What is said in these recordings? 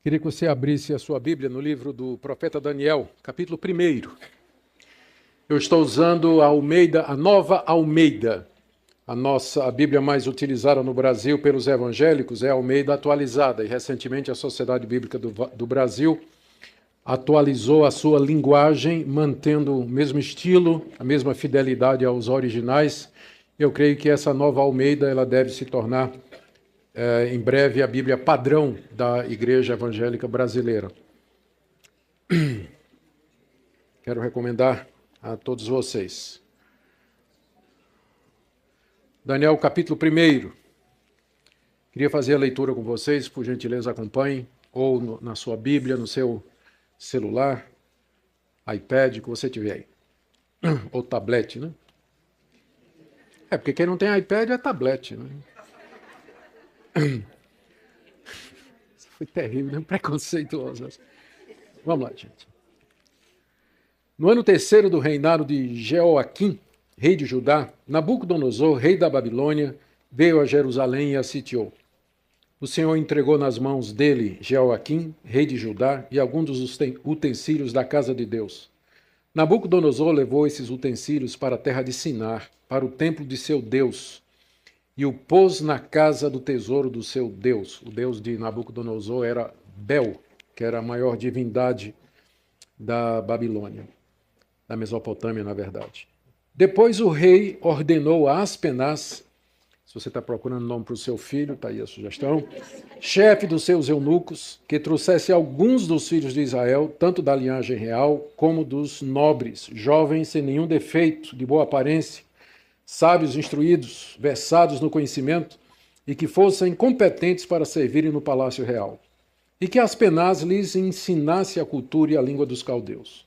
Queria que você abrisse a sua Bíblia no livro do profeta Daniel, capítulo 1. Eu estou usando a Almeida, a Nova Almeida. A Bíblia mais utilizada no Brasil pelos evangélicos é a Almeida atualizada. E recentemente a Sociedade Bíblica do Brasil atualizou a sua linguagem, mantendo o mesmo estilo, a mesma fidelidade aos originais. Eu creio que essa Nova Almeida ela deve se tornar em breve a Bíblia padrão da Igreja Evangélica Brasileira. Quero recomendar a todos vocês. Daniel, capítulo 1. Queria fazer a leitura com vocês, por gentileza acompanhem, ou na sua Bíblia, no seu celular, iPad, que você tiver aí. Ou tablet, né? Porque quem não tem iPad é tablet, né? Isso foi terrível, né? Preconceituoso. Vamos lá, gente. No ano 3º do reinado de Jeoaquim, rei de Judá, Nabucodonosor, rei da Babilônia, veio a Jerusalém e a sitiou. O Senhor entregou nas mãos dele Jeoaquim, rei de Judá, e alguns dos utensílios da casa de Deus. Nabucodonosor levou esses utensílios para a terra de Sinar, para o templo de seu Deus, e o pôs na casa do tesouro do seu Deus. O Deus de Nabucodonosor era Bel, que era a maior divindade da Babilônia, da Mesopotâmia, na verdade. Depois o rei ordenou a Aspenaz, se você está procurando nome para o seu filho, está aí a sugestão, chefe dos seus eunucos, que trouxesse alguns dos filhos de Israel, tanto da linhagem real como dos nobres, jovens sem nenhum defeito, de boa aparência, sábios instruídos, versados no conhecimento, e que fossem competentes para servirem no palácio real. E que Aspenaz lhes ensinasse a cultura e a língua dos caldeus.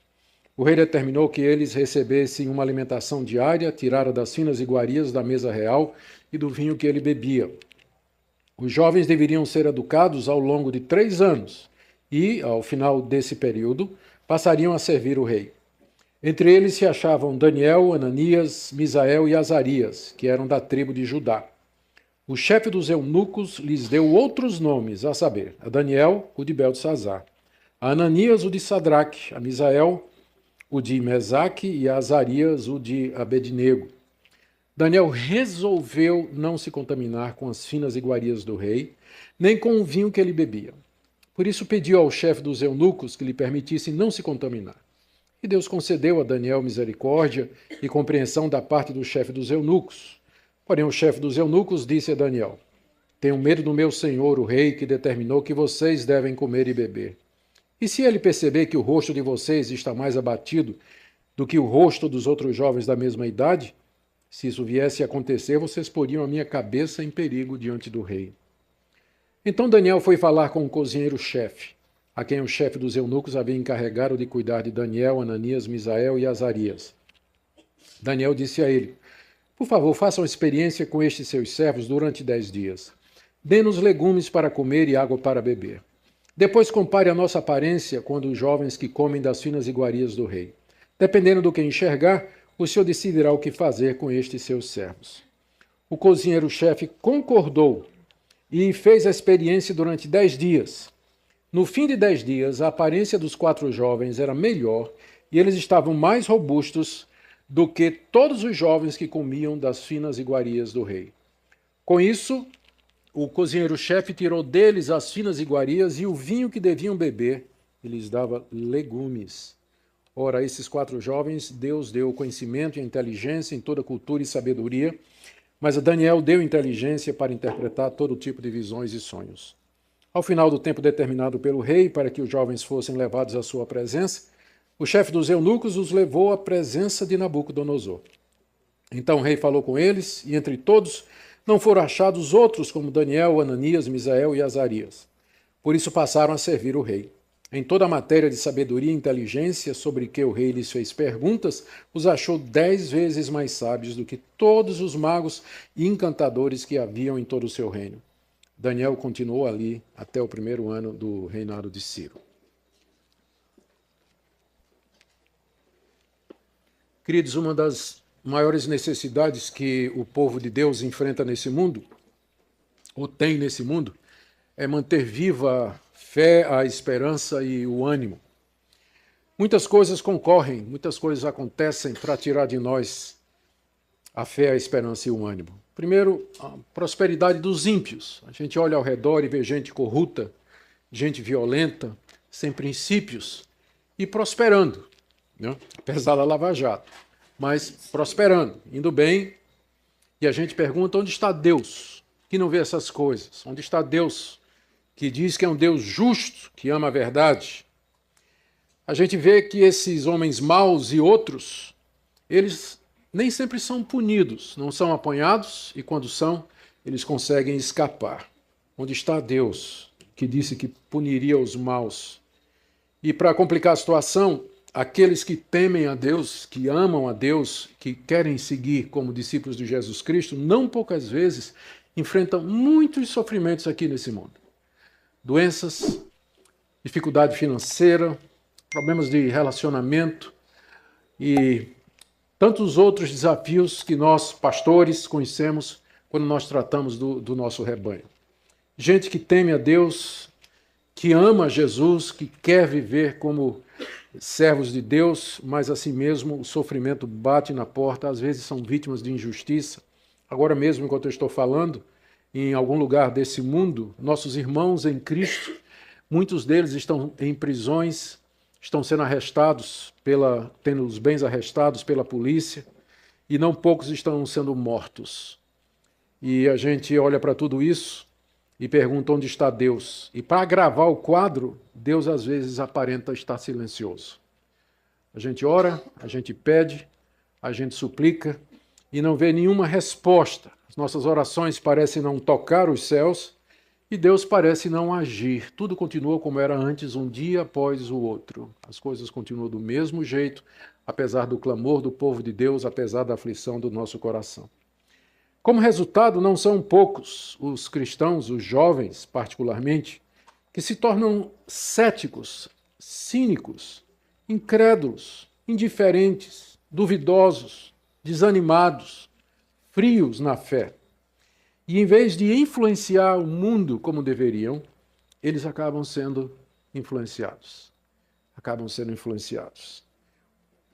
O rei determinou que eles recebessem uma alimentação diária, tirada das finas iguarias da mesa real e do vinho que ele bebia. Os jovens deveriam ser educados ao longo de 3 anos e, ao final desse período, passariam a servir o rei. Entre eles se achavam Daniel, Ananias, Misael e Azarias, que eram da tribo de Judá. O chefe dos eunucos lhes deu outros nomes, a saber, a Daniel, o de Beltesazar, a Ananias, o de Sadraque, a Misael, o de Mesaque, e a Azarias, o de Abednego. Daniel resolveu não se contaminar com as finas iguarias do rei, nem com o vinho que ele bebia. Por isso pediu ao chefe dos eunucos que lhe permitisse não se contaminar. E Deus concedeu a Daniel misericórdia e compreensão da parte do chefe dos eunucos. Porém, o chefe dos eunucos disse a Daniel: tenho medo do meu senhor, o rei, que determinou que vocês devem comer e beber. E se ele perceber que o rosto de vocês está mais abatido do que o rosto dos outros jovens da mesma idade, se isso viesse a acontecer, vocês poriam a minha cabeça em perigo diante do rei. Então Daniel foi falar com o cozinheiro-chefe, a quem o chefe dos eunucos havia encarregado de cuidar de Daniel, Ananias, Misael e Azarias. Daniel disse a ele: por favor, façam experiência com estes seus servos durante 10 dias. Dê-nos legumes para comer e água para beber. Depois compare a nossa aparência com a dos jovens que comem das finas iguarias do rei. Dependendo do que enxergar, o senhor decidirá o que fazer com estes seus servos. O cozinheiro-chefe concordou e fez a experiência durante 10 dias. No fim de 10 dias, a aparência dos 4 jovens era melhor e eles estavam mais robustos do que todos os jovens que comiam das finas iguarias do rei. Com isso, o cozinheiro-chefe tirou deles as finas iguarias e o vinho que deviam beber, e lhes dava legumes. Ora, a esses 4 jovens, Deus deu conhecimento e inteligência em toda cultura e sabedoria, mas a Daniel deu inteligência para interpretar todo tipo de visões e sonhos. Ao final do tempo determinado pelo rei para que os jovens fossem levados à sua presença, o chefe dos eunucos os levou à presença de Nabucodonosor. Então o rei falou com eles, e entre todos não foram achados outros como Daniel, Ananias, Misael e Azarias. Por isso passaram a servir o rei. Em toda a matéria de sabedoria e inteligência sobre que o rei lhes fez perguntas, os achou 10 vezes mais sábios do que todos os magos e encantadores que haviam em todo o seu reino. Daniel continuou ali até o 1º ano do reinado de Ciro. Queridos, uma das maiores necessidades que o povo de Deus enfrenta nesse mundo, ou tem nesse mundo, é manter viva fé, a esperança e o ânimo. Muitas coisas concorrem, muitas coisas acontecem para tirar de nós a fé, a esperança e o ânimo. Primeiro, a prosperidade dos ímpios. A gente olha ao redor e vê gente corrupta, gente violenta, sem princípios e prosperando, né? Apesar da Lava Jato, mas prosperando, indo bem. E a gente pergunta, onde está Deus, que não vê essas coisas? Onde está Deus, que diz que é um Deus justo, que ama a verdade? A gente vê que esses homens maus e outros, eles nem sempre são punidos, não são apanhados, e quando são, eles conseguem escapar. Onde está Deus, que disse que puniria os maus? E para complicar a situação, aqueles que temem a Deus, que amam a Deus, que querem seguir como discípulos de Jesus Cristo, não poucas vezes enfrentam muitos sofrimentos aqui nesse mundo. Doenças, dificuldade financeira, problemas de relacionamento e tantos outros desafios que nós, pastores, conhecemos quando nós tratamos do nosso rebanho. Gente que teme a Deus, que ama Jesus, que quer viver como servos de Deus, mas assim mesmo o sofrimento bate na porta, às vezes são vítimas de injustiça. Agora mesmo, enquanto eu estou falando, em algum lugar desse mundo, nossos irmãos em Cristo, muitos deles estão em prisões, estão sendo arrestados, tendo os bens arrestados pela polícia, e não poucos estão sendo mortos. E a gente olha para tudo isso e pergunta onde está Deus. E para agravar o quadro, Deus às vezes aparenta estar silencioso. A gente ora, a gente pede, a gente suplica e não vê nenhuma resposta. As nossas orações parecem não tocar os céus e Deus parece não agir. Tudo continua como era antes, um dia após o outro. As coisas continuam do mesmo jeito, apesar do clamor do povo de Deus, apesar da aflição do nosso coração. Como resultado, não são poucos os cristãos, os jovens particularmente, que se tornam céticos, cínicos, incrédulos, indiferentes, duvidosos, desanimados, frios na fé. E em vez de influenciar o mundo como deveriam, eles acabam sendo influenciados.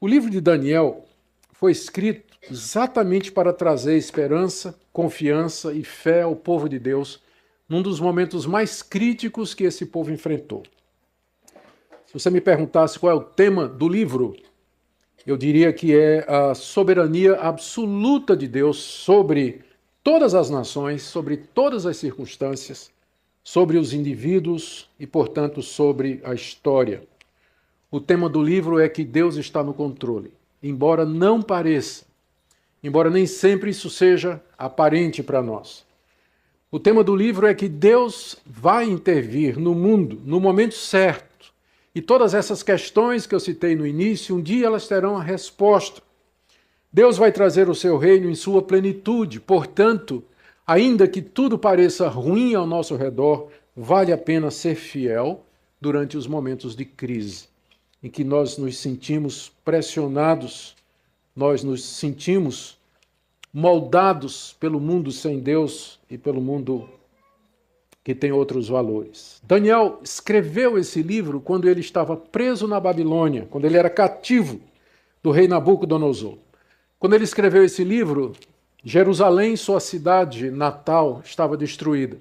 O livro de Daniel foi escrito exatamente para trazer esperança, confiança e fé ao povo de Deus num dos momentos mais críticos que esse povo enfrentou. Se você me perguntasse qual é o tema do livro, eu diria que é a soberania absoluta de Deus sobre todas as nações, sobre todas as circunstâncias, sobre os indivíduos e, portanto, sobre a história. O tema do livro é que Deus está no controle, embora não pareça, embora nem sempre isso seja aparente para nós. O tema do livro é que Deus vai intervir no mundo no momento certo. E todas essas questões que eu citei no início, um dia elas terão a resposta. Deus vai trazer o seu reino em sua plenitude. Portanto, ainda que tudo pareça ruim ao nosso redor, vale a pena ser fiel durante os momentos de crise, em que nós nos sentimos pressionados, nós nos sentimos moldados pelo mundo sem Deus e pelo mundo que tem outros valores. Daniel escreveu esse livro quando ele estava preso na Babilônia, quando ele era cativo do rei Nabucodonosor. Quando ele escreveu esse livro, Jerusalém, sua cidade natal, estava destruída.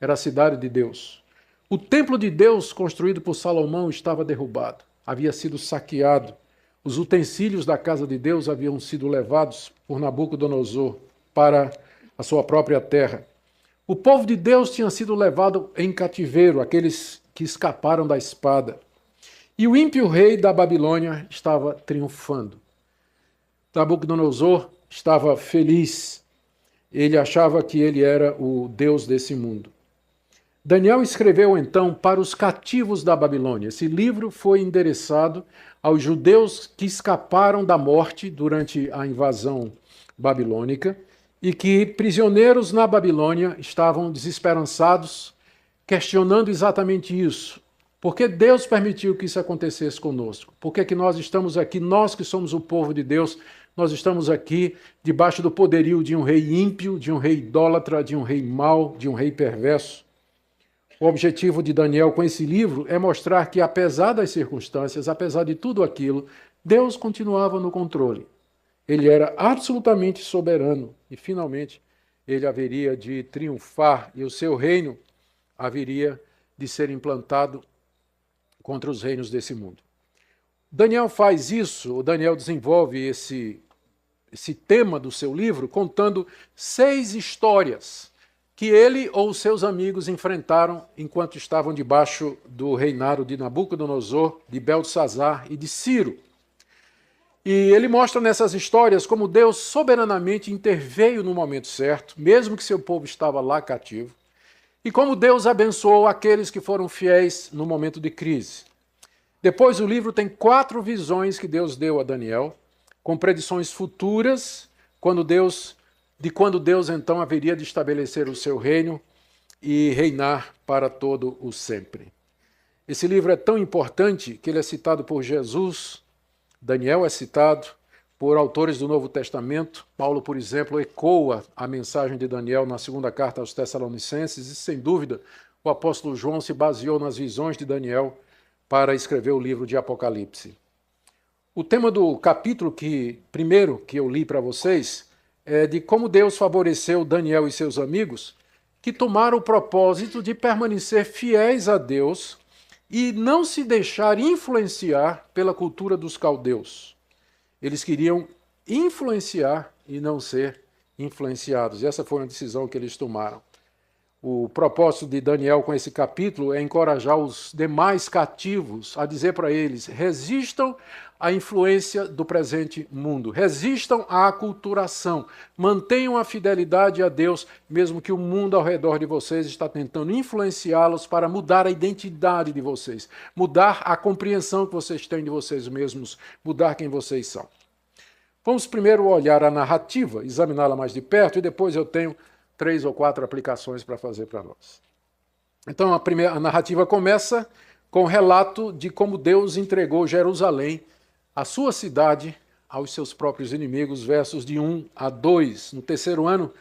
Era a cidade de Deus. O templo de Deus, construído por Salomão, estava derrubado. Havia sido saqueado. Os utensílios da casa de Deus haviam sido levados por Nabucodonosor para a sua própria terra. O povo de Deus tinha sido levado em cativeiro, aqueles que escaparam da espada. E o ímpio rei da Babilônia estava triunfando. Nabucodonosor estava feliz. Ele achava que ele era o Deus desse mundo. Daniel escreveu então para os cativos da Babilônia. Esse livro foi endereçado aos judeus que escaparam da morte durante a invasão babilônica e que, prisioneiros na Babilônia, estavam desesperançados, questionando exatamente isso. Por que Deus permitiu que isso acontecesse conosco? Por que nós estamos aqui, nós que somos o povo de Deus, nós estamos aqui debaixo do poderio de um rei ímpio, de um rei idólatra, de um rei mau, de um rei perverso? O objetivo de Daniel com esse livro é mostrar que, apesar das circunstâncias, apesar de tudo aquilo, Deus continuava no controle. Ele era absolutamente soberano e, finalmente, ele haveria de triunfar e o seu reino haveria de ser implantado contra os reinos desse mundo. Daniel faz isso, o Daniel desenvolve esse tema do seu livro, contando 6 histórias que ele ou os seus amigos enfrentaram enquanto estavam debaixo do reinado de Nabucodonosor, de Beltesazar e de Ciro. E ele mostra nessas histórias como Deus soberanamente interveio no momento certo, mesmo que seu povo estava lá cativo, e como Deus abençoou aqueles que foram fiéis no momento de crise. Depois o livro tem 4 visões que Deus deu a Daniel, com predições futuras, quando Deus então haveria de estabelecer o seu reino e reinar para todo o sempre. Esse livro é tão importante que ele é citado por Jesus, Daniel é citado por autores do Novo Testamento. Paulo, por exemplo, ecoa a mensagem de Daniel na segunda carta aos Tessalonicenses e, sem dúvida, o apóstolo João se baseou nas visões de Daniel para escrever o livro de Apocalipse. O tema do capítulo primeiro que eu li para vocês é de como Deus favoreceu Daniel e seus amigos, que tomaram o propósito de permanecer fiéis a Deus e não se deixar influenciar pela cultura dos caldeus. Eles queriam influenciar e não ser influenciados. E essa foi uma decisão que eles tomaram. O propósito de Daniel com esse capítulo é encorajar os demais cativos a dizer para eles: resistam à influência do presente mundo, resistam à aculturação, mantenham a fidelidade a Deus, mesmo que o mundo ao redor de vocês está tentando influenciá-los para mudar a identidade de vocês, mudar a compreensão que vocês têm de vocês mesmos, mudar quem vocês são. Vamos primeiro olhar a narrativa, examiná-la mais de perto, e depois eu tenho 3 ou 4 aplicações para fazer para nós. Então, a narrativa começa com o relato de como Deus entregou Jerusalém, a sua cidade, aos seus próprios inimigos, versos de 1 a 2. No 3º ano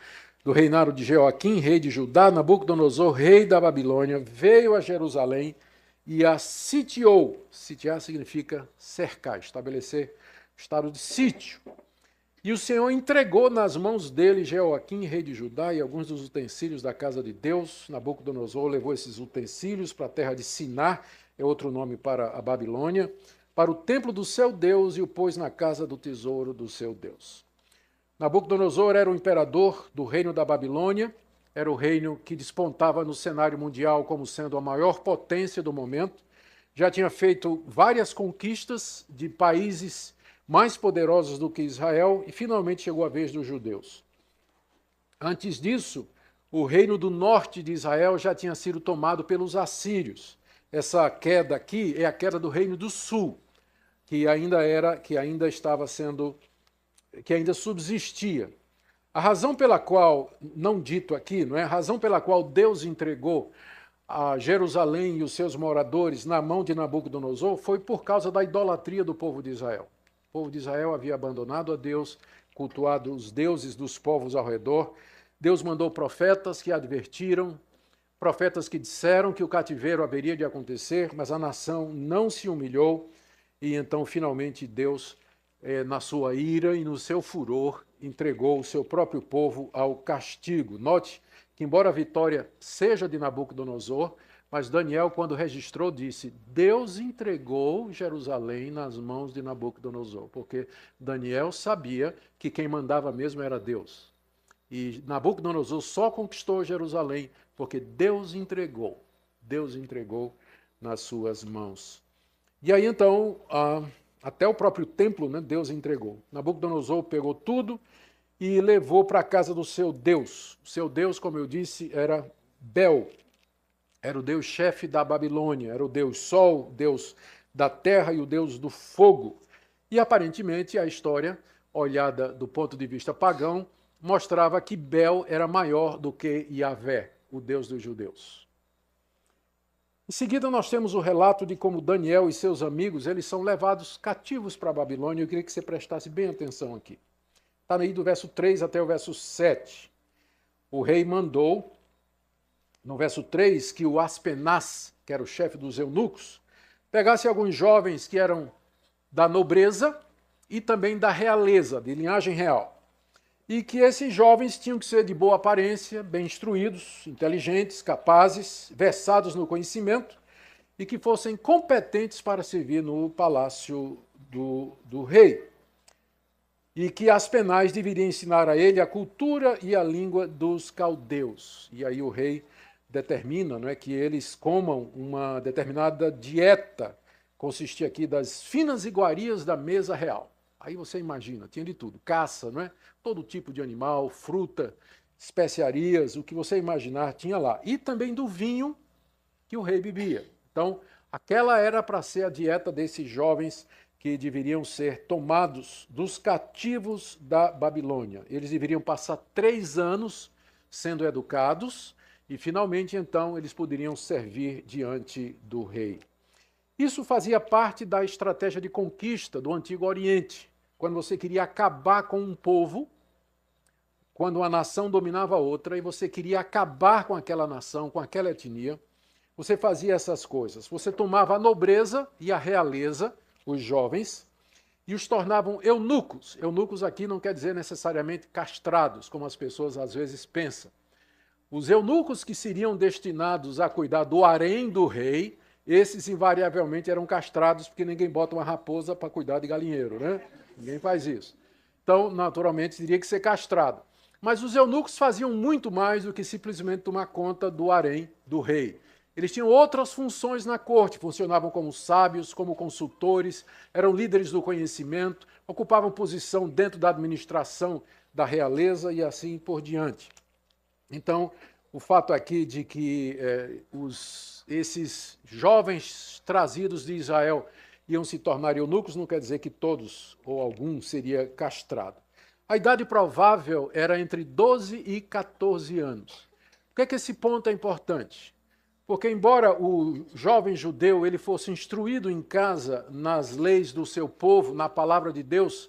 do reinado de Jeoaquim, rei de Judá, Nabucodonosor, rei da Babilônia, veio a Jerusalém e a sitiou. Sitiar significa cercar, estabelecer estado de sítio. E o Senhor entregou nas mãos dele Jeoaquim, rei de Judá, e alguns dos utensílios da casa de Deus. Nabucodonosor levou esses utensílios para a terra de Sinar, é outro nome para a Babilônia, para o templo do seu Deus e o pôs na casa do tesouro do seu Deus. Nabucodonosor era o imperador do reino da Babilônia, era o reino que despontava no cenário mundial como sendo a maior potência do momento. Já tinha feito várias conquistas de países mais poderosos do que Israel, e finalmente chegou a vez dos judeus. Antes disso, o reino do norte de Israel já tinha sido tomado pelos assírios. Essa queda aqui é a queda do reino do sul, que ainda subsistia. A razão pela qual, não dito aqui, não é? A razão pela qual Deus entregou a Jerusalém e os seus moradores na mão de Nabucodonosor foi por causa da idolatria do povo de Israel. O povo de Israel havia abandonado a Deus, cultuado os deuses dos povos ao redor. Deus mandou profetas que advertiram, profetas que disseram que o cativeiro haveria de acontecer, mas a nação não se humilhou, e então finalmente Deus, na sua ira e no seu furor, entregou o seu próprio povo ao castigo. Note que, embora a vitória seja de Nabucodonosor, mas Daniel, quando registrou, disse: Deus entregou Jerusalém nas mãos de Nabucodonosor, porque Daniel sabia que quem mandava mesmo era Deus. E Nabucodonosor só conquistou Jerusalém porque Deus entregou nas suas mãos. E aí então, até o próprio templo, né, Deus entregou. Nabucodonosor pegou tudo e levou para a casa do seu Deus. O seu Deus, como eu disse, era Bel. Era o Deus-chefe da Babilônia, era o Deus Sol, o Deus da terra e o Deus do fogo. E aparentemente a história, olhada do ponto de vista pagão, mostrava que Bel era maior do que Yahvé, o Deus dos judeus. Em seguida nós temos o relato de como Daniel e seus amigos eles são levados cativos para a Babilônia. Eu queria que você prestasse bem atenção aqui. Está aí do verso 3 até o verso 7. O rei mandou no verso 3, que o Aspenaz, que era o chefe dos eunucos, pegasse alguns jovens que eram da nobreza e também da realeza, de linhagem real. E que esses jovens tinham que ser de boa aparência, bem instruídos, inteligentes, capazes, versados no conhecimento e que fossem competentes para servir no palácio do rei. E que Aspenaz deveria ensinar a ele a cultura e a língua dos caldeus. E aí o rei determina, não é, que eles comam uma determinada dieta, consistia aqui das finas iguarias da mesa real. Aí você imagina, tinha de tudo, caça, não é? Todo tipo de animal, fruta, especiarias, o que você imaginar tinha lá. E também do vinho que o rei bebia. Então, aquela era para ser a dieta desses jovens que deveriam ser tomados dos cativos da Babilônia. Eles deveriam passar 3 anos sendo educados e, finalmente, então, eles poderiam servir diante do rei. Isso fazia parte da estratégia de conquista do Antigo Oriente. Quando você queria acabar com um povo, quando uma nação dominava outra e você queria acabar com aquela nação, com aquela etnia, você fazia essas coisas. Você tomava a nobreza e a realeza, os jovens, e os tornavam eunucos. Eunucos aqui não quer dizer necessariamente castrados, como as pessoas às vezes pensam. Os eunucos que seriam destinados a cuidar do harém do rei, esses invariavelmente eram castrados, porque ninguém bota uma raposa para cuidar de galinheiro, né? Ninguém faz isso. Então, naturalmente, teria que ser castrado. Mas os eunucos faziam muito mais do que simplesmente tomar conta do harém do rei. Eles tinham outras funções na corte, funcionavam como sábios, como consultores, eram líderes do conhecimento, ocupavam posição dentro da administração da realeza e assim por diante. Então, o fato aqui de que esses jovens trazidos de Israel iam se tornar eunucos não quer dizer que todos ou algum seria castrado. A idade provável era entre 12 e 14 anos. Por que esse ponto é importante? Porque, embora o jovem judeu ele fosse instruído em casa nas leis do seu povo, na palavra de Deus,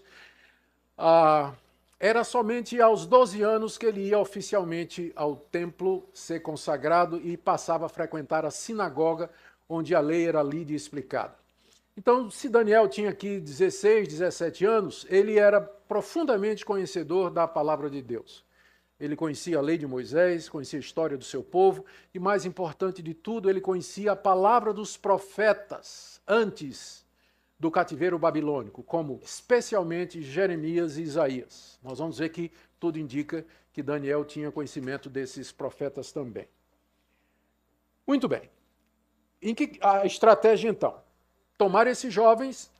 era somente aos 12 anos que ele ia oficialmente ao templo ser consagrado e passava a frequentar a sinagoga, onde a lei era lida e explicada. Então, se Daniel tinha aqui 16, 17 anos, ele era profundamente conhecedor da palavra de Deus. Ele conhecia a lei de Moisés, conhecia a história do seu povo e, mais importante de tudo, ele conhecia a palavra dos profetas antes do cativeiro babilônico, como especialmente Jeremias e Isaías. Nós vamos ver que tudo indica que Daniel tinha conhecimento desses profetas também. Muito bem. Em que a estratégia, então? Tomar esses jovens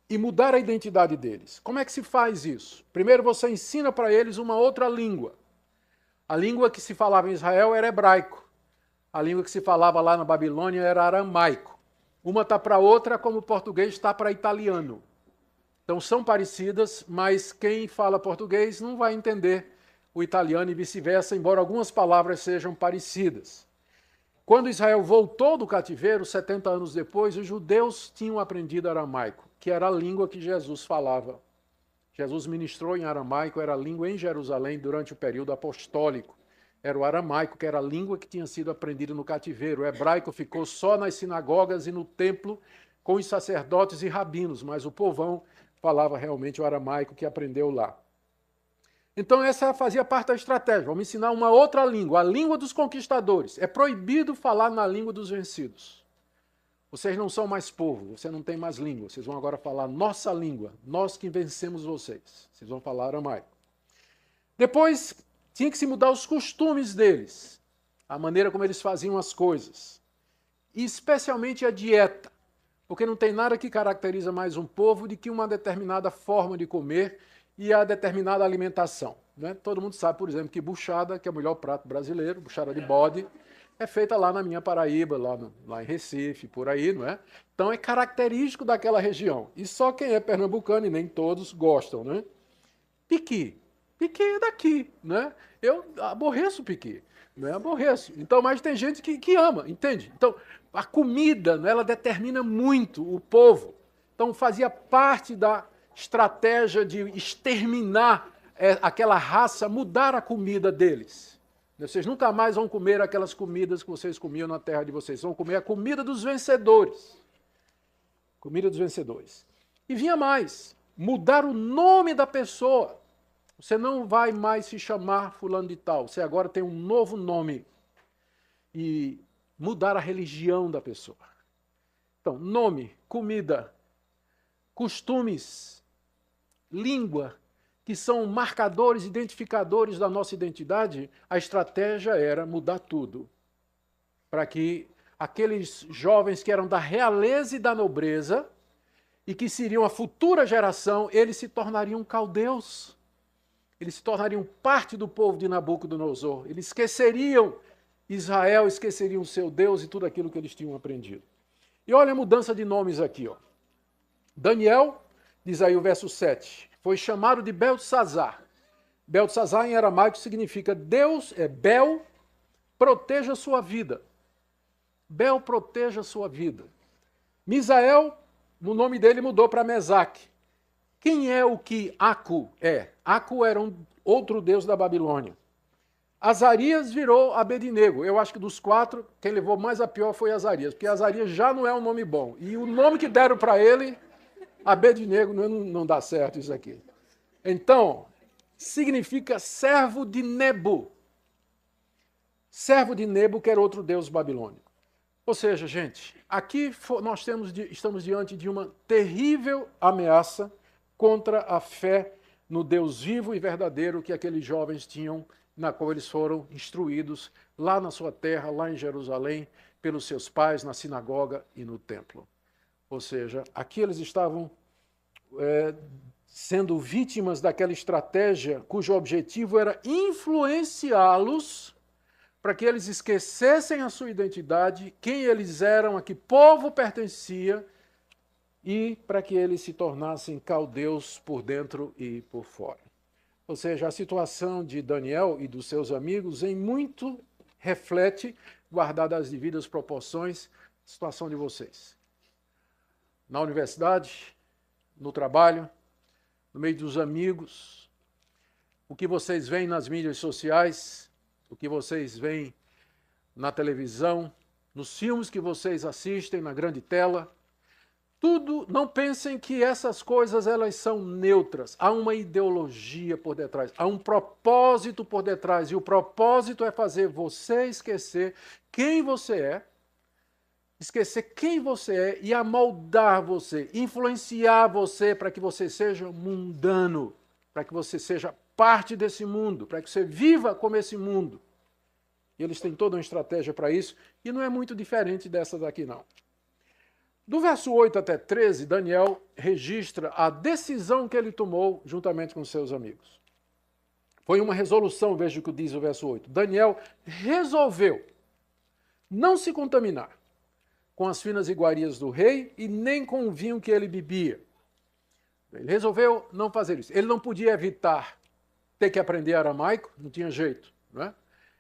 e mudar a identidade deles. Como é que se faz isso? Primeiro você ensina para eles uma outra língua. A língua que se falava em Israel era hebraico. A língua que se falava lá na Babilônia era aramaico. Uma está para outra como o português está para italiano. Então são parecidas, mas quem fala português não vai entender o italiano e vice-versa, embora algumas palavras sejam parecidas. Quando Israel voltou do cativeiro, 70 anos depois, os judeus tinham aprendido aramaico, que era a língua que Jesus falava. Jesus ministrou em aramaico, era a língua em Jerusalém durante o período apostólico. Era o aramaico, que era a língua que tinha sido aprendida no cativeiro. O hebraico ficou só nas sinagogas e no templo com os sacerdotes e rabinos, mas o povão falava realmente o aramaico que aprendeu lá. Então essa fazia parte da estratégia. Vamos ensinar uma outra língua, a língua dos conquistadores. É proibido falar na língua dos vencidos. Vocês não são mais povo, você não tem mais língua. Vocês vão agora falar nossa língua, nós que vencemos vocês. Vocês vão falar aramaico. Depois, tinha que se mudar os costumes deles, a maneira como eles faziam as coisas. E especialmente a dieta, porque não tem nada que caracteriza mais um povo do que uma determinada forma de comer e a determinada alimentação. Né? Todo mundo sabe, por exemplo, que buchada, que é o melhor prato brasileiro, buchada de bode, é feita lá na minha Paraíba, lá em Recife, por aí, não é? Então é característico daquela região. E só quem é pernambucano, e nem todos, gostam, né? Piqui. Piqui é daqui, né? Eu aborreço piqui, né? Aborreço. Então, mas tem gente que ama, entende? Então, a comida, né, ela determina muito o povo. Então, fazia parte da estratégia de exterminar aquela raça, mudar a comida deles. Vocês nunca mais vão comer aquelas comidas que vocês comiam na terra de vocês. Vão comer a comida dos vencedores. Comida dos vencedores. E vinha mais. Mudar o nome da pessoa. Você não vai mais se chamar fulano de tal. Você agora tem um novo nome. E mudar a religião da pessoa. Então, nome, comida, costumes, língua, que são marcadores, identificadores da nossa identidade, a estratégia era mudar tudo. Para que aqueles jovens que eram da realeza e da nobreza, e que seriam a futura geração, eles se tornariam caldeus. Eles se tornariam parte do povo de Nabucodonosor. Eles esqueceriam Israel, esqueceriam o seu Deus e tudo aquilo que eles tinham aprendido. E olha a mudança de nomes aqui. Ó. Daniel, diz aí o verso 7, foi chamado de Beltesazar. Beltesazar em aramaico significa Deus, Bel, proteja a sua vida. Bel, proteja a sua vida. Misael, no nome dele mudou para Mesaque. Quem é o que Acu é? Acu era outro deus da Babilônia. Azarias virou Abednego. Eu acho que dos quatro, quem levou mais a pior foi Azarias, porque Azarias já não é um nome bom. E o nome que deram para ele, Abednego, não dá certo isso aqui. Então, significa servo de Nebo. Servo de Nebo, que era outro deus babilônico. Ou seja, gente, aqui nós estamos diante de uma terrível ameaça contra a fé no Deus vivo e verdadeiro que aqueles jovens tinham, na qual eles foram instruídos lá na sua terra, lá em Jerusalém, pelos seus pais, na sinagoga e no templo. Ou seja, aqui eles estavam sendo vítimas daquela estratégia cujo objetivo era influenciá-los para que eles esquecessem a sua identidade, quem eles eram, a que povo pertencia, e para que eles se tornassem caldeus por dentro e por fora. Ou seja, a situação de Daniel e dos seus amigos em muito reflete, guardada as devidas proporções, a situação de vocês. Na universidade, no trabalho, no meio dos amigos, o que vocês veem nas mídias sociais, o que vocês veem na televisão, nos filmes que vocês assistem na grande tela, tudo, não pensem que essas coisas elas são neutras. Há uma ideologia por detrás, há um propósito por detrás, e o propósito é fazer você esquecer quem você é, e amoldar você, influenciar você para que você seja mundano, para que você seja parte desse mundo, para que você viva como esse mundo. E eles têm toda uma estratégia para isso, e não é muito diferente dessa daqui não. Do verso 8 até 13, Daniel registra a decisão que ele tomou juntamente com seus amigos. Foi uma resolução, veja o que diz o verso 8. Daniel resolveu não se contaminar com as finas iguarias do rei e nem com o vinho que ele bebia. Ele resolveu não fazer isso. Ele não podia evitar ter que aprender aramaico, não tinha jeito, não é?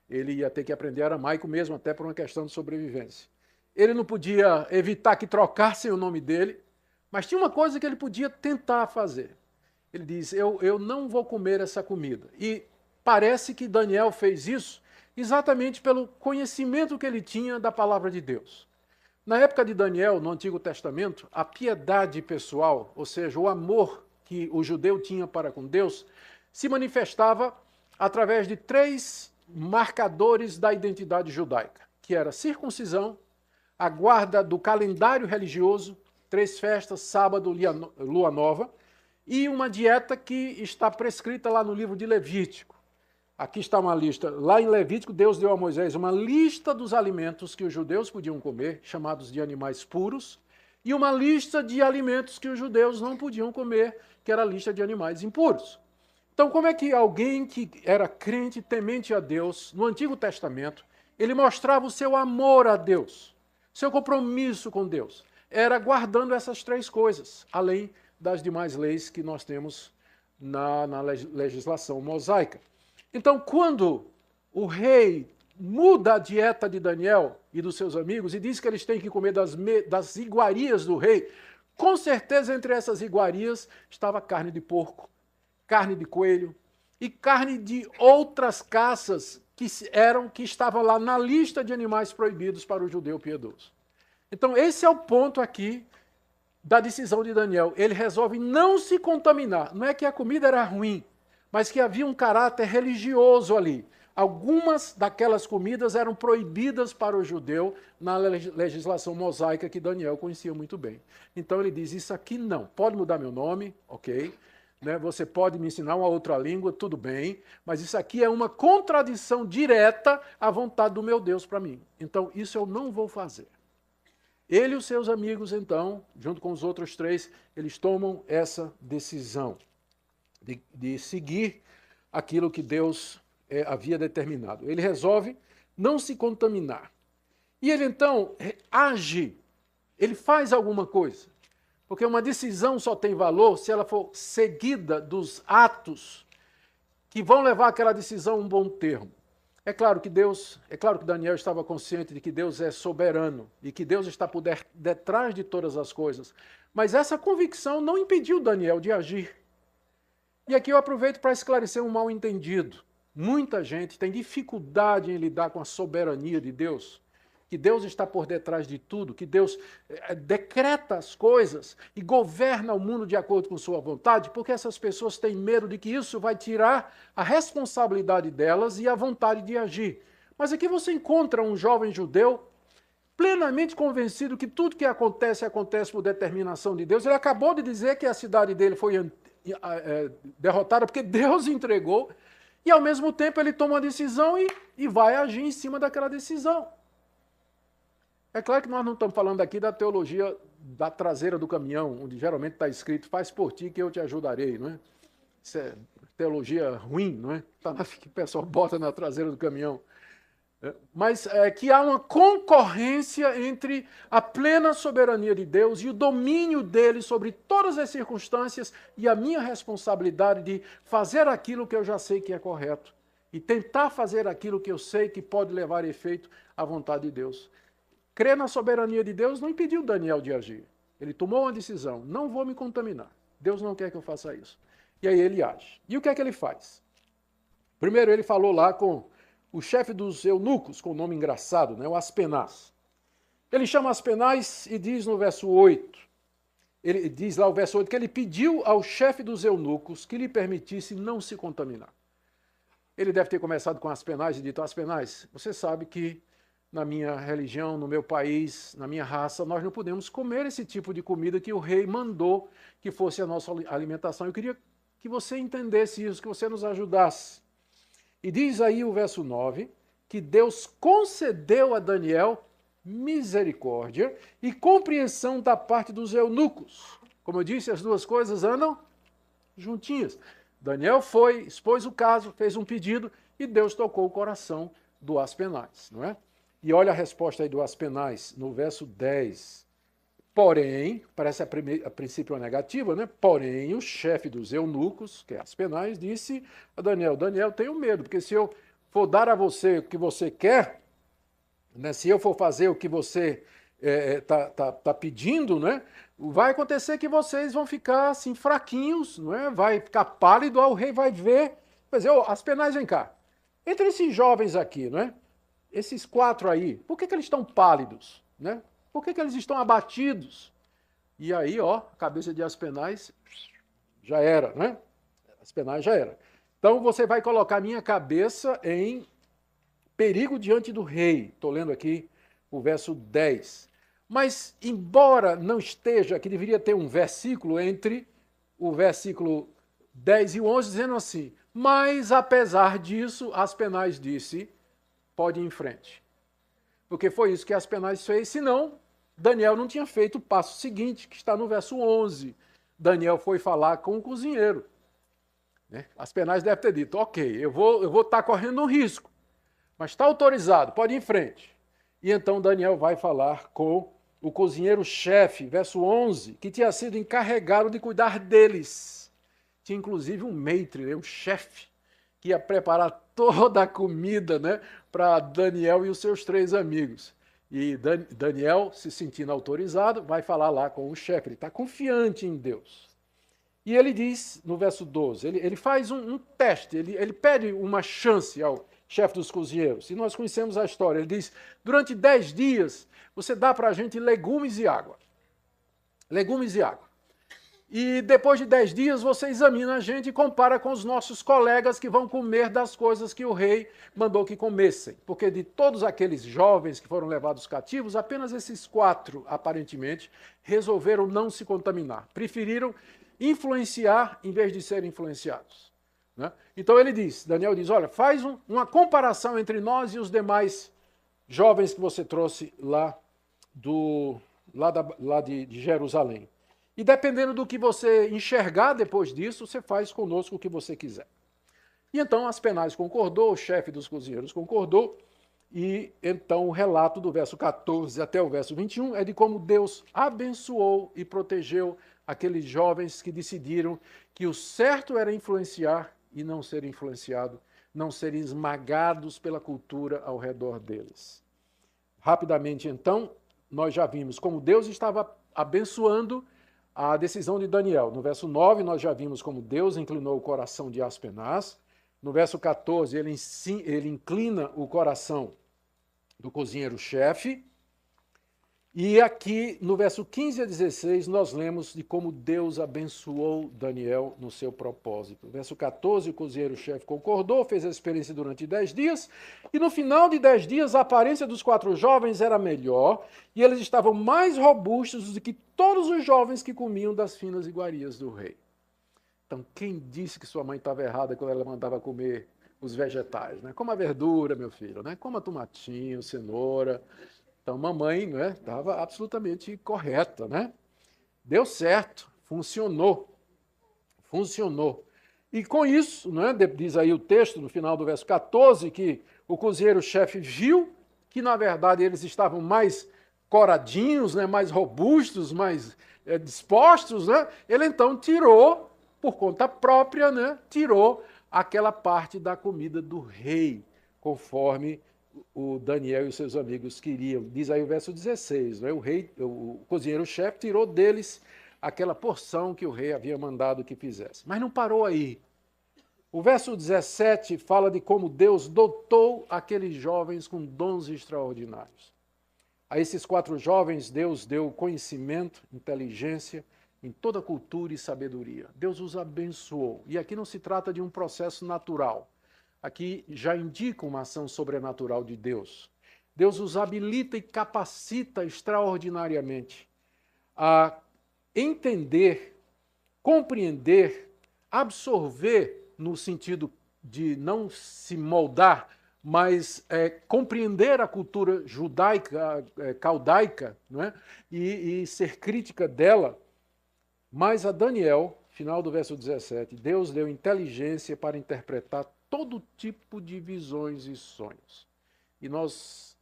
Ele ia ter que aprender aramaico mesmo, até por uma questão de sobrevivência. Ele não podia evitar que trocassem o nome dele, mas tinha uma coisa que ele podia tentar fazer. Ele diz, eu não vou comer essa comida. E parece que Daniel fez isso exatamente pelo conhecimento que ele tinha da palavra de Deus. Na época de Daniel, no Antigo Testamento, a piedade pessoal, ou seja, o amor que o judeu tinha para com Deus, se manifestava através de 3 marcadores da identidade judaica, que era circuncisão, a guarda do calendário religioso, 3 festas, sábado, lua nova, e uma dieta que está prescrita lá no livro de Levítico. Aqui está uma lista. Lá em Levítico, Deus deu a Moisés uma lista dos alimentos que os judeus podiam comer, chamados de animais puros, e uma lista de alimentos que os judeus não podiam comer, que era a lista de animais impuros. Então, como é que alguém que era crente, temente a Deus, no Antigo Testamento, ele mostrava o seu amor a Deus, seu compromisso com Deus? Era guardando essas 3 coisas, além das demais leis que nós temos na legislação mosaica. Então, quando o rei muda a dieta de Daniel e dos seus amigos e diz que eles têm que comer das iguarias do rei, com certeza entre essas iguarias estava carne de porco, carne de coelho e carne de outras caças que estavam lá na lista de animais proibidos para o judeu piedoso. Então, esse é o ponto aqui da decisão de Daniel. Ele resolve não se contaminar. Não é que a comida era ruim, mas que havia um caráter religioso ali. Algumas daquelas comidas eram proibidas para o judeu na legislação mosaica que Daniel conhecia muito bem. Então ele diz, isso aqui não, pode mudar meu nome, ok, né? Você pode me ensinar uma outra língua, tudo bem, mas isso aqui é uma contradição direta à vontade do meu Deus para mim. Então isso eu não vou fazer. Ele e os seus amigos, então, junto com os outros 3, eles tomam essa decisão de seguir aquilo que Deus havia determinado. Ele resolve não se contaminar. E ele, então, age, ele faz alguma coisa. Porque uma decisão só tem valor se ela for seguida dos atos que vão levar aquela decisão a um bom termo. É claro que Daniel estava consciente de que Deus é soberano e que Deus está por detrás de todas as coisas. Mas essa convicção não impediu Daniel de agir. E aqui eu aproveito para esclarecer um mal-entendido. Muita gente tem dificuldade em lidar com a soberania de Deus, que Deus está por detrás de tudo, que Deus decreta as coisas e governa o mundo de acordo com sua vontade, porque essas pessoas têm medo de que isso vai tirar a responsabilidade delas e a vontade de agir. Mas aqui você encontra um jovem judeu plenamente convencido que tudo que acontece por determinação de Deus. Ele acabou de dizer que a cidade dele foi derrotada porque Deus entregou, e ao mesmo tempo ele toma uma decisão e vai agir em cima daquela decisão. É claro que nós não estamos falando aqui da teologia da traseira do caminhão, onde geralmente está escrito, faz por ti que eu te ajudarei, não é? Isso é teologia ruim, não é? Que o pessoal bota na traseira do caminhão. Mas que há uma concorrência entre a plena soberania de Deus e o domínio dele sobre todas as circunstâncias e a minha responsabilidade de fazer aquilo que eu já sei que é correto e tentar fazer aquilo que eu sei que pode levar efeito à vontade de Deus. Crer na soberania de Deus não impediu Daniel de agir. Ele tomou uma decisão, não vou me contaminar. Deus não quer que eu faça isso. E aí ele age. E o que é que ele faz? Primeiro ele falou lá com o chefe dos eunucos, com o nome engraçado, né, o Aspenaz. Ele chama Aspenaz e diz no verso 8, ele diz lá o verso 8, que ele pediu ao chefe dos eunucos que lhe permitisse não se contaminar. Ele deve ter começado com Aspenaz e dito, Aspenaz, você sabe que na minha religião, no meu país, na minha raça, nós não podemos comer esse tipo de comida que o rei mandou que fosse a nossa alimentação. Eu queria que você entendesse isso, que você nos ajudasse. E diz aí o verso 9, que Deus concedeu a Daniel misericórdia e compreensão da parte dos eunucos. Como eu disse, as duas coisas andam juntinhas. Daniel foi, expôs o caso, fez um pedido e Deus tocou o coração do Aspenaz, não é? E olha a resposta aí do Aspenaz no verso 10. Porém, parece a princípio uma negativa, né? Porém, o chefe dos eunucos, que é Aspenaz, disse a Daniel, Daniel, tenho medo, porque se eu for dar a você o que você quer, né? Se eu for fazer o que você tá pedindo, né? Vai acontecer que vocês vão ficar assim fraquinhos, não é? Vai ficar pálido, o rei vai ver, vai dizer, Aspenaz, vem cá, entre esses jovens aqui, não é? Esses 4 aí, por que eles estão pálidos, né? Por que eles estão abatidos? E aí, ó, a cabeça de Aspenaz já era, né? Aspenaz já era. Então você vai colocar minha cabeça em perigo diante do rei. Estou lendo aqui o verso 10. Mas, embora não esteja, que deveria ter um versículo entre o versículo 10 e o 11, dizendo assim, mas apesar disso, Aspenaz disse, pode ir em frente. Porque foi isso que Aspenaz fez, senão Daniel não tinha feito o passo seguinte, que está no verso 11. Daniel foi falar com o cozinheiro. Né? Aspenaz deve ter dito, ok, eu vou estar correndo um risco, mas está autorizado, pode ir em frente. E então Daniel vai falar com o cozinheiro-chefe, verso 11, que tinha sido encarregado de cuidar deles. Tinha inclusive um maitre, um chefe, que ia preparar toda a comida, né, para Daniel e os seus 3 amigos. E Daniel, se sentindo autorizado, vai falar lá com o chefe. Ele está confiante em Deus. E ele diz, no verso 12, ele faz um teste, ele pede uma chance chefe dos cozinheiros? E nós conhecemos a história. Ele diz, durante 10 dias, você dá para a gente legumes e água. Legumes e água. E depois de 10 dias você examina a gente e compara com os nossos colegas que vão comer das coisas que o rei mandou que comessem. Porque de todos aqueles jovens que foram levados cativos, apenas esses 4, aparentemente, resolveram não se contaminar. Preferiram influenciar em vez de serem influenciados. Né? Então ele diz, Daniel diz, olha, faz uma comparação entre nós e os demais jovens que você trouxe lá de Jerusalém. E dependendo do que você enxergar depois disso, você faz conosco o que você quiser. E então Aspenaz concordou, o chefe dos cozinheiros concordou, e então o relato do verso 14 até o verso 21 é de como Deus abençoou e protegeu aqueles jovens que decidiram que o certo era influenciar e não ser influenciado, não serem esmagados pela cultura ao redor deles. Rapidamente, então, nós já vimos como Deus estava abençoando a decisão de Daniel. No verso 9, nós já vimos como Deus inclinou o coração de Aspenaz. No verso 14, ele inclina o coração do cozinheiro-chefe. E aqui, no verso 15 a 16, nós lemos de como Deus abençoou Daniel no seu propósito. No verso 14, o cozinheiro-chefe concordou, fez a experiência durante 10 dias, e no final de 10 dias, a aparência dos 4 jovens era melhor, e eles estavam mais robustos do que todos os jovens que comiam das finas iguarias do rei. Então, quem disse que sua mãe estava errada quando ela mandava comer os vegetais? Né? Coma verdura, meu filho, né? Coma tomatinho, cenoura. Então, mamãe estava absolutamente correta, né? Deu certo, funcionou. Funcionou. E com isso, diz aí o texto, no final do verso 14, que o cozinheiro-chefe viu que, na verdade, eles estavam mais coradinhos, mais robustos, mais dispostos. Né? Ele, então, tirou, por conta própria, tirou aquela parte da comida do rei, conforme o Daniel e os seus amigos queriam. Diz aí o verso 16, o cozinheiro-chefe tirou deles aquela porção que o rei havia mandado que fizesse. Mas não parou aí. O verso 17 fala de como Deus dotou aqueles jovens com dons extraordinários. A esses 4 jovens, Deus deu conhecimento, inteligência, em toda cultura e sabedoria. Deus os abençoou. E aqui não se trata de um processo natural. Aqui já indica uma ação sobrenatural de Deus. Deus os habilita e capacita extraordinariamente a entender, compreender, absorver, no sentido de não se moldar, mas compreender a cultura judaica, caldaica, e ser crítica dela. Mas a Daniel, final do verso 17, Deus deu inteligência para interpretar todo tipo de visões e sonhos. E nós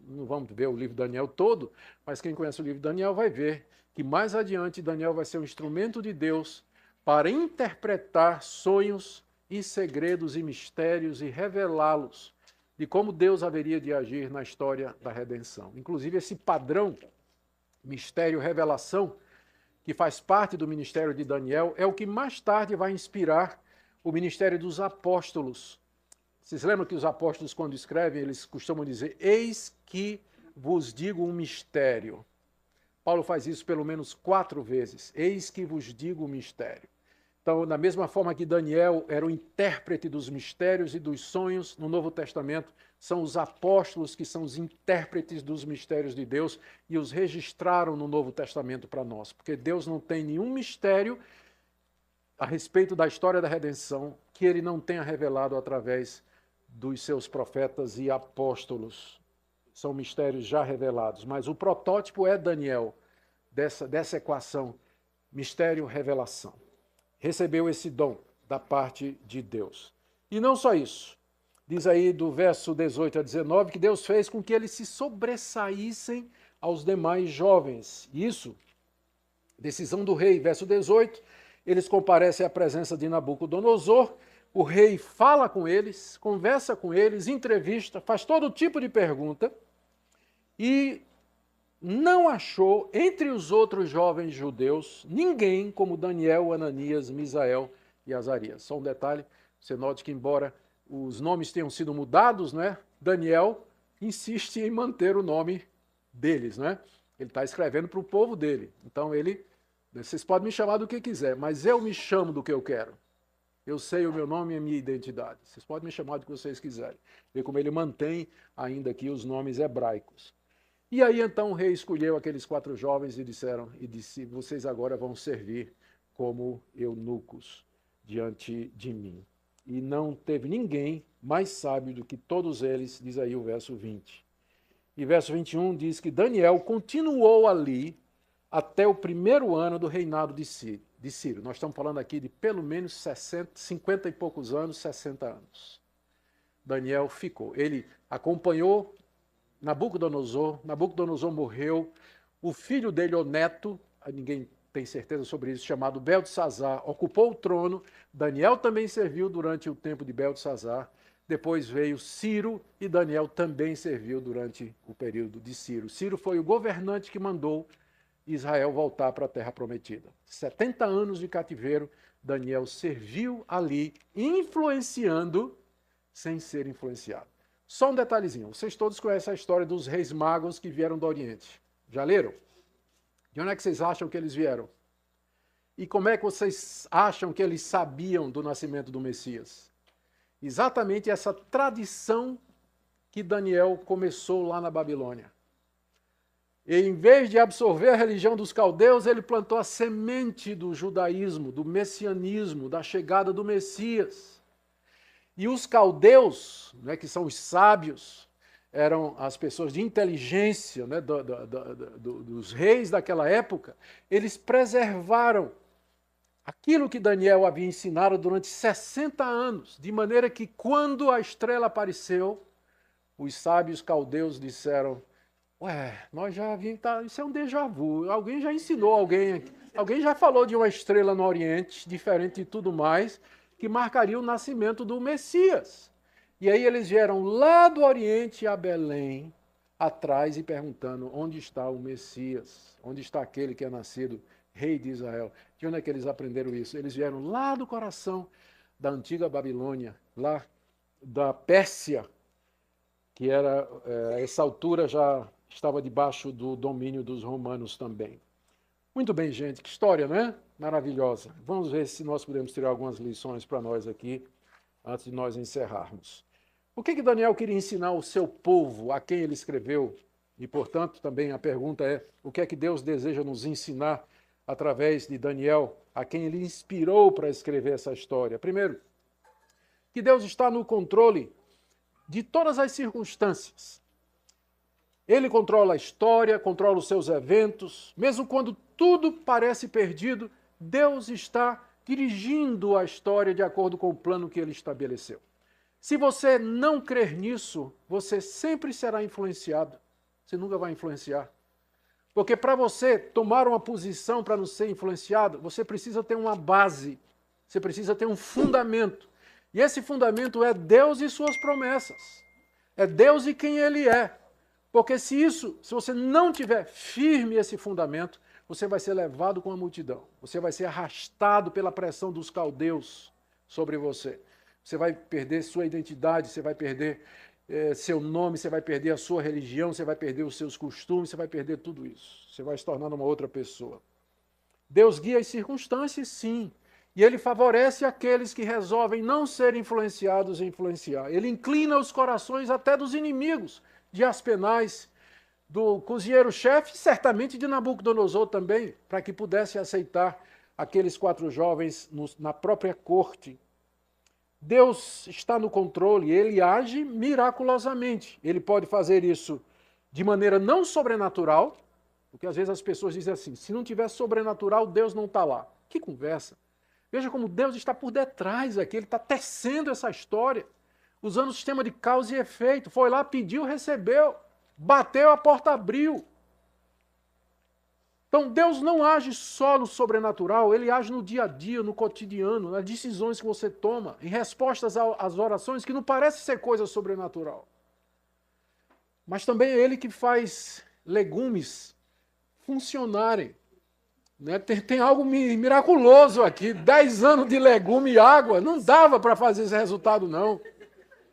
não vamos ver o livro de Daniel todo, mas quem conhece o livro de Daniel vai ver que mais adiante Daniel vai ser um instrumento de Deus para interpretar sonhos e segredos e mistérios e revelá-los de como Deus haveria de agir na história da redenção. Inclusive esse padrão, mistério, revelação, que faz parte do ministério de Daniel, é o que mais tarde vai inspirar o ministério dos apóstolos. Vocês lembram que os apóstolos, quando escrevem, eles costumam dizer, eis que vos digo um mistério. Paulo faz isso pelo menos 4 vezes, eis que vos digo um mistério. Então, da mesma forma que Daniel era o intérprete dos mistérios e dos sonhos, no Novo Testamento, são os apóstolos que são os intérpretes dos mistérios de Deus e os registraram no Novo Testamento para nós, porque Deus não tem nenhum mistério a respeito da história da redenção que ele não tenha revelado através dos seus profetas e apóstolos. São mistérios já revelados, mas o protótipo é Daniel, dessa equação, mistério-revelação. Recebeu esse dom da parte de Deus. E não só isso. Diz aí do verso 18 a 19 que Deus fez com que eles se sobressaíssem aos demais jovens. Isso, decisão do rei, verso 18, eles comparecem à presença de Nabucodonosor, o rei fala com eles, conversa com eles, entrevista, faz todo tipo de pergunta e não achou entre os outros jovens judeus ninguém como Daniel, Ananias, Misael e Azarias. Só um detalhe, você note que embora os nomes tenham sido mudados, né? Daniel insiste em manter o nome deles, né? Ele está escrevendo para o povo dele. Então vocês podem me chamar do que quiser, mas eu me chamo do que eu quero. Eu sei o meu nome e a minha identidade. Vocês podem me chamar do que vocês quiserem. Vê como ele mantém ainda aqui os nomes hebraicos. E aí então o rei escolheu aqueles 4 jovens e disse, vocês agora vão servir como eunucos diante de mim. E não teve ninguém mais sábio do que todos eles, diz aí o verso 20. E verso 21 diz que Daniel continuou ali até o 1º ano do reinado de Ciro. Nós estamos falando aqui de pelo menos 50 e poucos anos, 60 anos. Daniel ficou. Ele acompanhou Nabucodonosor. Nabucodonosor morreu. O filho dele, o neto, ninguém tem certeza sobre isso, chamado Beltesazar, ocupou o trono. Daniel também serviu durante o tempo de Beltesazar. Depois veio Ciro e Daniel também serviu durante o período de Ciro. Ciro foi o governante que mandou Israel voltar para a Terra Prometida. 70 anos de cativeiro, Daniel serviu ali, influenciando sem ser influenciado. Só um detalhezinho, vocês todos conhecem a história dos reis magos que vieram do Oriente. Já leram? De onde é que vocês acham que eles vieram? E como é que vocês acham que eles sabiam do nascimento do Messias? Exatamente essa tradição que Daniel começou lá na Babilônia. E em vez de absorver a religião dos caldeus, ele plantou a semente do judaísmo, do messianismo, da chegada do Messias. E os caldeus, né, que são os sábios, eram as pessoas de inteligência, né, dos reis daquela época, eles preservaram aquilo que Daniel havia ensinado durante 60 anos, de maneira que quando a estrela apareceu, os sábios caldeus disseram, nós já vimos, isso é um déjà vu, alguém já ensinou alguém já falou de uma estrela no Oriente, diferente de tudo mais, que marcaria o nascimento do Messias. E aí eles vieram lá do Oriente a Belém, atrás, e perguntando, onde está o Messias? Onde está aquele que é nascido rei de Israel? De onde é que eles aprenderam isso? Eles vieram lá do coração da antiga Babilônia, lá da Pérsia, que era, a essa altura já estava debaixo do domínio dos romanos também. Muito bem, gente, que história, né? Maravilhosa. Vamos ver se nós podemos tirar algumas lições para nós aqui, antes de nós encerrarmos. O que Daniel queria ensinar ao seu povo, a quem ele escreveu? E, portanto, também a pergunta é, o que é que Deus deseja nos ensinar através de Daniel, a quem ele inspirou para escrever essa história? Primeiro, que Deus está no controle de todas as circunstâncias. Ele controla a história, controla os seus eventos, mesmo quando tudo parece perdido, Deus está dirigindo a história de acordo com o plano que ele estabeleceu. Se você não crer nisso, você sempre será influenciado. Você nunca vai influenciar. Porque para você tomar uma posição para não ser influenciado, você precisa ter uma base, você precisa ter um fundamento. E esse fundamento é Deus e suas promessas. É Deus e quem Ele é. Porque se você não tiver firme esse fundamento, você vai ser levado com a multidão. Você vai ser arrastado pela pressão dos caldeus sobre você. Você vai perder sua identidade, você vai perder seu nome, você vai perder a sua religião, você vai perder os seus costumes, você vai perder tudo isso. Você vai se tornar uma outra pessoa. Deus guia as circunstâncias, sim. E Ele favorece aqueles que resolvem não ser influenciados e influenciar. Ele inclina os corações até dos inimigos de Aspenaz, do cozinheiro-chefe, certamente de Nabucodonosor também, para que pudesse aceitar aqueles 4 jovens na própria corte. Deus está no controle, Ele age miraculosamente. Ele pode fazer isso de maneira não sobrenatural, porque às vezes as pessoas dizem assim, se não tiver sobrenatural, Deus não está lá. Que conversa! Veja como Deus está por detrás aqui, Ele está tecendo essa história, usando o sistema de causa e efeito. Foi lá, pediu, recebeu, bateu, a porta abriu. Então Deus não age só no sobrenatural, Ele age no dia a dia, no cotidiano, nas decisões que você toma, em respostas às orações que não parece ser coisa sobrenatural. Mas também é Ele que faz legumes funcionarem. Né? Tem algo miraculoso aqui, 10 anos de legume e água, não dava para fazer esse resultado não.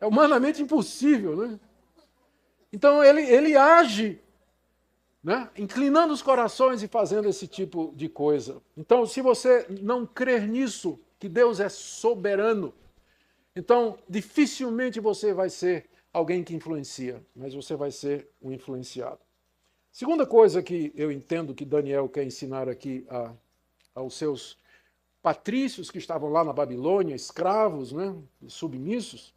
É humanamente impossível, né? Então ele age, né? Inclinando os corações e fazendo esse tipo de coisa. Então, se você não crer nisso, que Deus é soberano, então dificilmente você vai ser alguém que influencia, mas você vai ser um influenciado. Segunda coisa que eu entendo que Daniel quer ensinar aqui aos seus patrícios que estavam lá na Babilônia, escravos, né, submissos,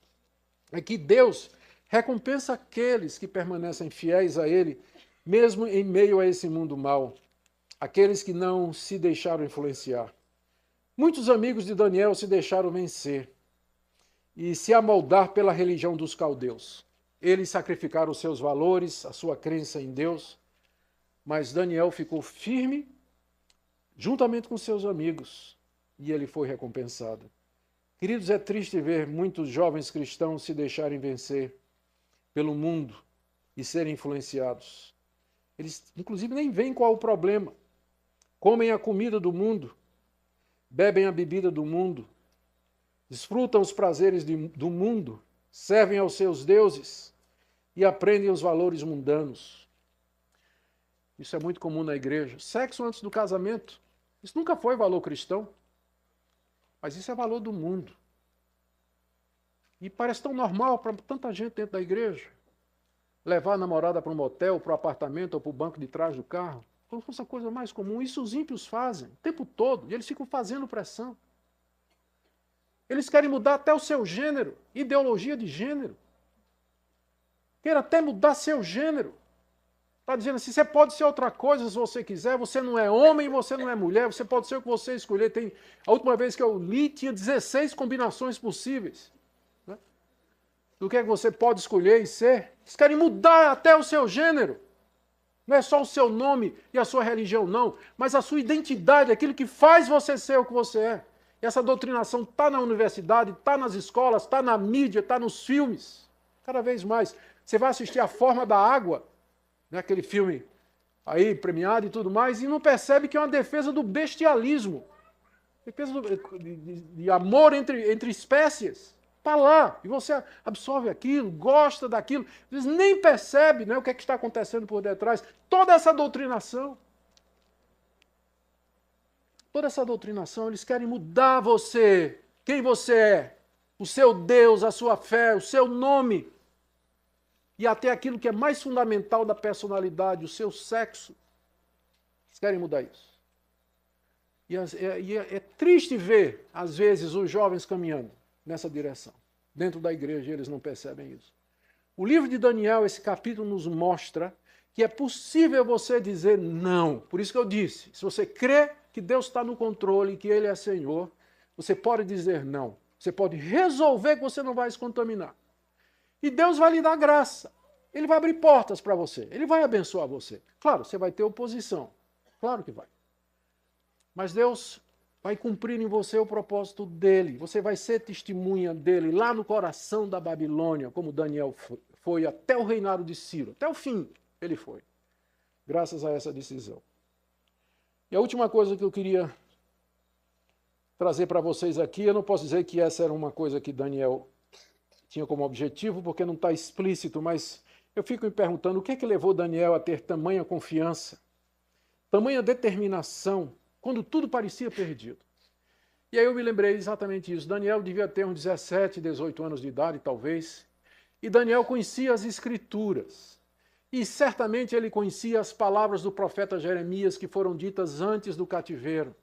é que Deus recompensa aqueles que permanecem fiéis a Ele, mesmo em meio a esse mundo mau, aqueles que não se deixaram influenciar. Muitos amigos de Daniel se deixaram vencer e se amoldar pela religião dos caldeus. Eles sacrificaram os seus valores, a sua crença em Deus, mas Daniel ficou firme juntamente com seus amigos e ele foi recompensado. Queridos, é triste ver muitos jovens cristãos se deixarem vencer pelo mundo e serem influenciados. Eles, inclusive, nem veem qual o problema. Comem a comida do mundo, bebem a bebida do mundo, desfrutam os prazeres do mundo, servem aos seus deuses e aprendem os valores mundanos. Isso é muito comum na igreja. Sexo antes do casamento, isso nunca foi valor cristão, mas isso é valor do mundo. E parece tão normal para tanta gente dentro da igreja. Levar a namorada para um motel, para o apartamento ou para o banco de trás do carro, como se fosse a coisa mais comum. Isso os ímpios fazem o tempo todo, e eles ficam fazendo pressão. Eles querem mudar até o seu gênero, ideologia de gênero. Querem até mudar seu gênero. Está dizendo assim, você pode ser outra coisa se você quiser, você não é homem, você não é mulher, você pode ser o que você escolher. A última vez que eu li, tinha 16 combinações possíveis. Né? Do que é que você pode escolher e ser. Eles querem mudar até o seu gênero. Não é só o seu nome e a sua religião, não, mas a sua identidade, aquilo que faz você ser o que você é. E essa doutrinação está na universidade, está nas escolas, está na mídia, está nos filmes. Cada vez mais. Você vai assistir A Forma da Água, né, aquele filme aí premiado e tudo mais, e não percebe que é uma defesa do bestialismo. Defesa de amor entre espécies. Está lá. E você absorve aquilo, gosta daquilo. Às vezes nem percebe, né, o que é que está acontecendo por detrás. Toda essa doutrinação. Toda essa doutrinação, eles querem mudar você, quem você é, o seu Deus, a sua fé, o seu nome, e até aquilo que é mais fundamental da personalidade, o seu sexo. Eles querem mudar isso. E é triste ver, às vezes, os jovens caminhando nessa direção. Dentro da igreja, eles não percebem isso. O livro de Daniel, esse capítulo, nos mostra que é possível você dizer não. Por isso que eu disse, se você crê que Deus está no controle, que Ele é Senhor, você pode dizer não. Você pode resolver que você não vai se contaminar. E Deus vai lhe dar graça. Ele vai abrir portas para você. Ele vai abençoar você. Claro, você vai ter oposição. Claro que vai. Mas Deus vai cumprir em você o propósito dele. Você vai ser testemunha dele lá no coração da Babilônia, como Daniel foi até o reinado de Ciro. Até o fim ele foi. Graças a essa decisão. E a última coisa que eu queria trazer para vocês aqui, eu não posso dizer que essa era uma coisa que Daniel tinha como objetivo, porque não está explícito, mas eu fico me perguntando o que é que levou Daniel a ter tamanha confiança, tamanha determinação, quando tudo parecia perdido. E aí eu me lembrei exatamente isso. Daniel devia ter uns 17, 18 anos de idade, talvez, e Daniel conhecia as Escrituras. E certamente ele conhecia as palavras do profeta Jeremias que foram ditas antes do cativeiro.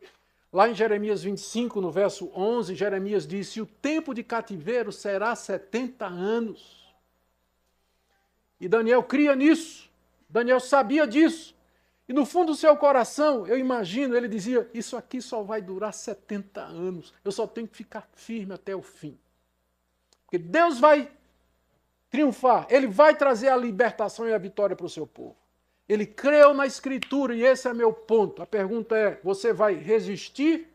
Lá em Jeremias 25, no verso 11, Jeremias disse, o tempo de cativeiro será 70 anos. E Daniel cria nisso. Daniel sabia disso. E no fundo do seu coração, eu imagino, ele dizia, isso aqui só vai durar 70 anos. Eu só tenho que ficar firme até o fim. Porque Deus vai triunfar. Ele vai trazer a libertação e a vitória para o seu povo. Ele creu na Escritura e esse é meu ponto. A pergunta é, você vai resistir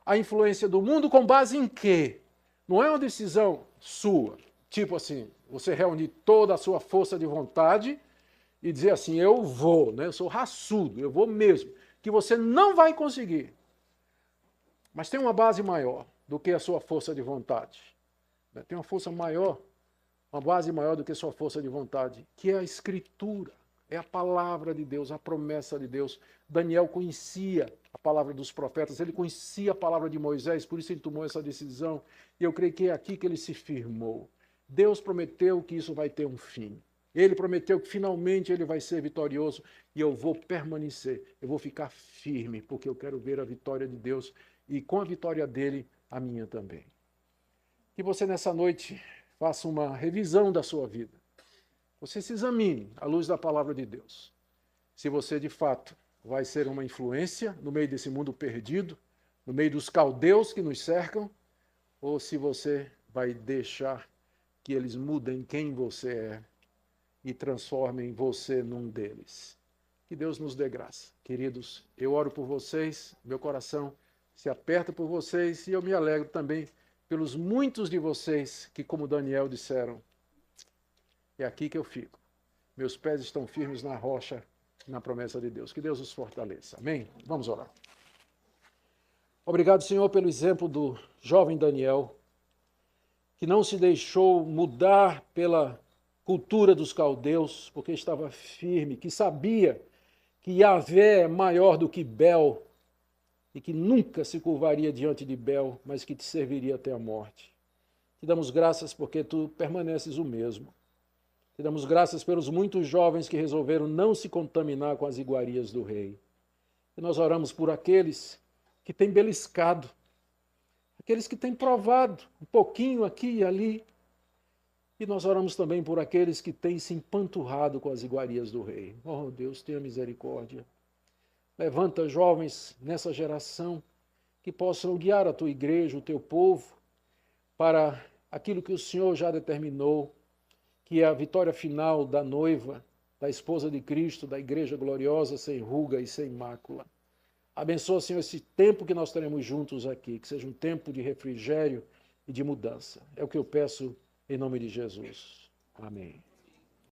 à influência do mundo com base em quê? Não é uma decisão sua. Tipo assim, você reunir toda a sua força de vontade e dizer assim, eu vou, né? Eu sou raçudo, eu vou mesmo. Que você não vai conseguir. Mas tem uma base maior do que a sua força de vontade. Tem uma força maior uma base maior do que sua força de vontade, que é a Escritura, é a palavra de Deus, a promessa de Deus. Daniel conhecia a palavra dos profetas, ele conhecia a palavra de Moisés, por isso ele tomou essa decisão, e eu creio que é aqui que ele se firmou. Deus prometeu que isso vai ter um fim. Ele prometeu que finalmente ele vai ser vitorioso e eu vou permanecer, eu vou ficar firme, porque eu quero ver a vitória de Deus e com a vitória dele, a minha também. Que você nessa noite faça uma revisão da sua vida. Você se examine à luz da palavra de Deus. Se você de fato vai ser uma influência no meio desse mundo perdido, no meio dos caldeus que nos cercam, ou se você vai deixar que eles mudem quem você é e transformem você num deles. Que Deus nos dê graça. Queridos, eu oro por vocês, meu coração se aperta por vocês e eu me alegro também pelos muitos de vocês que, como Daniel, disseram: é aqui que eu fico. Meus pés estão firmes na rocha, na promessa de Deus. Que Deus os fortaleça. Amém? Vamos orar. Obrigado, Senhor, pelo exemplo do jovem Daniel, que não se deixou mudar pela cultura dos caldeus, porque estava firme, que sabia que Yahvé é maior do que Bel e que nunca se curvaria diante de Bel, mas que te serviria até a morte. Te damos graças porque tu permaneces o mesmo. Te damos graças pelos muitos jovens que resolveram não se contaminar com as iguarias do rei. E nós oramos por aqueles que têm beliscado, aqueles que têm provado um pouquinho aqui e ali. E nós oramos também por aqueles que têm se empanturrado com as iguarias do rei. Oh, Deus, tenha misericórdia. Levanta jovens nessa geração que possam guiar a tua igreja, o teu povo, para aquilo que o Senhor já determinou, que é a vitória final da noiva, da esposa de Cristo, da igreja gloriosa, sem ruga e sem mácula. Abençoa, Senhor, esse tempo que nós teremos juntos aqui, que seja um tempo de refrigério e de mudança. É o que eu peço em nome de Jesus. Amém.